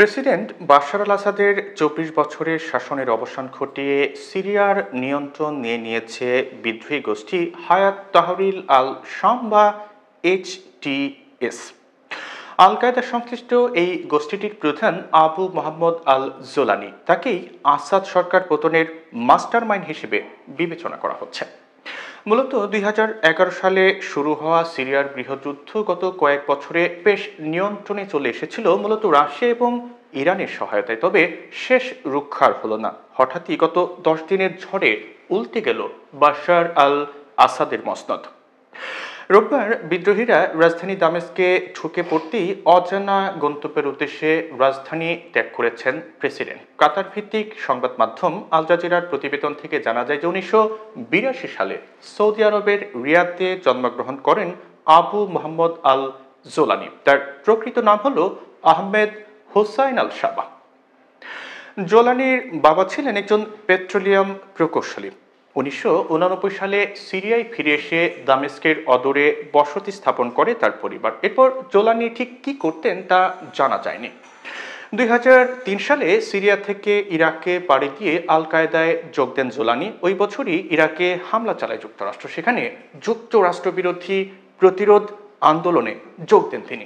President Bashar আল আসাদের ২৪ বছরের শাসনের অবসান ঘটিয়ে সিরিয়ার নিয়ন্ত্রণ নিয়ে নিয়েছে বিদ্রোহী গোষ্ঠী হায়াত তাহরির আল শাম বা HTS। আল কায়েদা সংশ্লিষ্ট এই গোষ্ঠীটির প্রধান আবু মোহাম্মদ আল জোলানি, তাকেই আসাদ সরকার পতনের মাস্টার মাইন্ড হিসেবে বিবেচনা করা হচ্ছে। মূলত ২০১১ সালে শুরু হওয়া সিরিয়ার গৃহযুদ্ধ গত কয়েক বছরে বেশ নিয়ন্ত্রণে চলে এসেছিল মূলত রাশিয়া এবং ইরানের সহায়তায়। তবে শেষ রক্ষার হলো না। হঠাৎই গত 10 দিনের ঝড়ে উল্টে গেল বাশার আল আসাদের মসনদ। রোববার বিদ্রোহীরা রাজধানী দামেস্কে ঢুকে পড়তেই অজানা গন্তব্যের উদ্দেশ্যে রাজধানী ত্যাগ করেছেন প্রেসিডেন্ট। কাতার ভিত্তিক সংবাদ মাধ্যম আল জাজিরার প্রতিবেদন থেকে জানা যায় যে ১৯৮২ সালে সৌদি আরবের রিয়াদে জন্মগ্রহণ করেন আবু মোহাম্মদ আল জোলানি। তার প্রকৃত নাম হল আহমেদ হোসাইন আল শাবা। জোলানির বাবা ছিলেন একজন পেট্রোলিয়াম প্রকৌশলী। ১৯৮৯ সালে সিরিয়ায় ফিরে এসে দামেস্কের অদূরে বসতি স্থাপন করে তার পরিবার। এরপর জোলানি ঠিক কি করতেন তা জানা যায়নি। ২০০৩ সালে সিরিয়া থেকে ইরাকে পাড়ি দিয়ে আল কায়েদায় যোগ দেন জোলানি। ওই বছরই ইরাকে হামলা চালায় যুক্তরাষ্ট্র। সেখানে যুক্তরাষ্ট্র বিরোধী প্রতিরোধ আন্দোলনে যোগ দেন তিনি।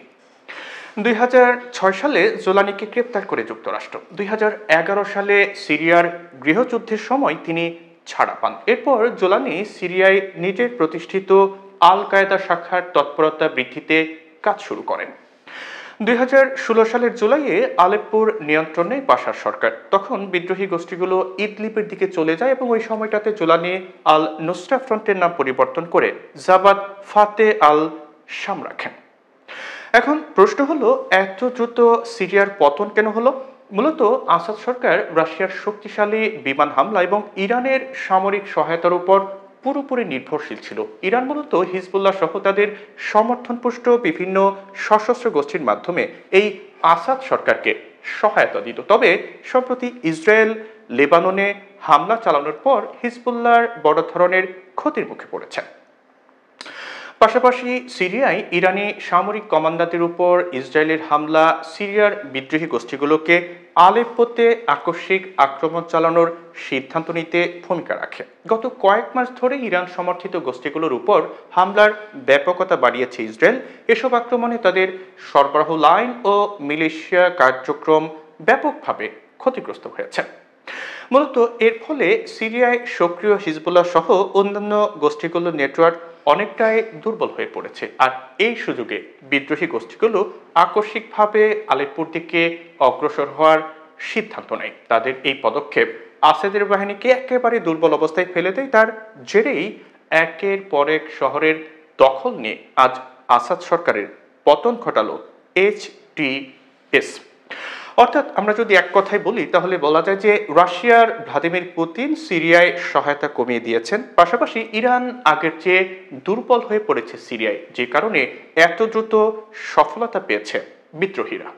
২০০৬ সালে জোলানিকে গ্রেপ্তার করে যুক্তরাষ্ট্র। ২০১১ সালে সিরিয়ার গৃহযুদ্ধের সময় তিনি ছাড়া পান। এরপর জোলানি সিরিয়ায় নিজের প্রতিষ্ঠিত আল কায়েদা শাখার তৎপরতা বৃদ্ধিতে কাজ শুরু করেন। ২০১৬ সালের জুলাইয়ে আলেপ্পোর নিয়ন্ত্রণে বাশার সরকার। তখন বিদ্রোহী গোষ্ঠীগুলো ইদলিবের দিকে চলে যায় এবং ওই সময়টাতে জোলানি আল নুসরা ফ্রন্টের নাম পরিবর্তন করে জাবাত ফাতে আল শাম রাখেন। এখন প্রশ্ন হলো, এত দ্রুত সিরিয়ার পতন কেন হলো? মূলত আসাদ সরকার রাশিয়ার শক্তিশালী বিমান হামলা এবং ইরানের সামরিক সহায়তার উপর পুরোপুরি নির্ভরশীল ছিল। ইরান মূলত হিজবুল্লাহ সহ তাদের সমর্থনপুষ্ট বিভিন্ন সশস্ত্র গোষ্ঠীর মাধ্যমে এই আসাদ সরকারকে সহায়তা দিত। তবে সম্প্রতি ইসরায়েল লেবাননে হামলা চালানোর পর হিজবুল্লাহর বড় ধরনের ক্ষতির মুখে পড়েছে। পাশাপাশি সিরিয়ায় ইরানি সামরিক কমান্ডারদের উপর ইসরায়েলের হামলা সিরিয়ার বিদ্রোহী গোষ্ঠীগুলোকে আলেপ্পোতে আকস্মিক আক্রমণ চালানোর সিদ্ধান্ত নিতে ভূমিকা রাখে। গত কয়েক মাস ধরে ইরান সমর্থিত গোষ্ঠীগুলোর উপর হামলার ব্যাপকতা বাড়িয়েছে ইসরায়েল। এসব আক্রমণে তাদের সরবরাহ লাইন ও মিলিশিয়া কার্যক্রম ব্যাপকভাবে ক্ষতিগ্রস্ত হয়েছে। মূলত এর ফলে সিরিয়ায় সক্রিয় হিজবুল্লাহ সহ অন্যান্য গোষ্ঠীগুলোর নেটওয়ার্ক অনেকটাই দুর্বল হয়ে পড়েছে। আর এই সুযোগে বিদ্রোহী গোষ্ঠীগুলো আকস্মিকভাবে আলেপ্পোর দিকে অগ্রসর হওয়ার সিদ্ধান্ত নেয়। তাদের এই পদক্ষেপ আসাদের বাহিনীকে একেবারে দুর্বল অবস্থায় ফেলে দেয়। তার জেরেই একের পর এক শহরের দখল নিয়ে আজ আসাদ সরকারের পতন ঘটালো HTS। অর্থাৎ আমরা যদি এক কথায় বলি তাহলে বলা যায় যে রাশিয়ার ভ্লাদিমির পুতিন সিরিয়ায় সহায়তা কমিয়ে দিয়েছেন। পাশাপাশি ইরান আগের চেয়ে দুর্বল হয়ে পড়েছে সিরিয়ায়, যে কারণে এত দ্রুত সফলতা পেয়েছে বিদ্রোহীরা।